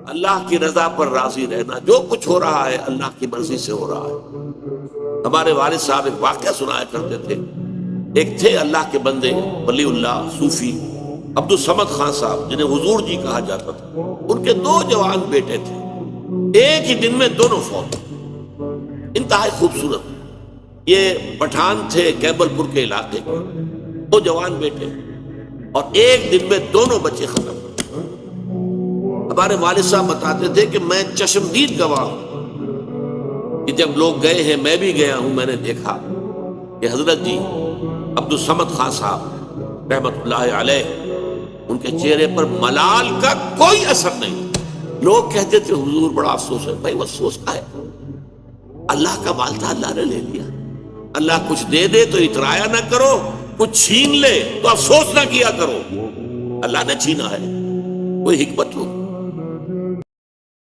اللہ کی رضا پر راضی رہنا، جو کچھ ہو رہا ہے اللہ کی مرضی سے ہو رہا ہے۔ ہمارے والد صاحب ایک واقعہ سنایا کرتے تھے، ایک تھے اللہ کے بندے ولی اللہ صوفی عبد الصمد خان صاحب، جنہیں حضور جی کہا جاتا تھا۔ ان کے 2 جوان بیٹے تھے، ایک ہی دن میں دونوں فوت، انتہائی خوبصورت۔ یہ پٹھان تھے کیبل پور کے علاقے کے، 2 جوان بیٹے، اور ایک دن میں دونوں بچے ختم۔ ہمارے والد صاحب بتاتے تھے کہ میں چشمدید گواہ ہوں کہ جب لوگ گئے ہیں، میں بھی گیا ہوں، میں نے دیکھا کہ حضرت جی عبد الصمد خان صاحب رحمت اللہ علیہ، ان کے چہرے پر ملال کا کوئی اثر نہیں۔ لوگ کہتے تھے حضور بڑا افسوس ہے۔ بھائی وہ افسوس کا ہے، اللہ کا مال تھا، اللہ نے لے لیا۔ اللہ کچھ دے دے تو اترایا نہ کرو، کچھ چھین لے تو افسوس نہ کیا کرو۔ اللہ نے چھینا ہے، کوئی حکمت ہو۔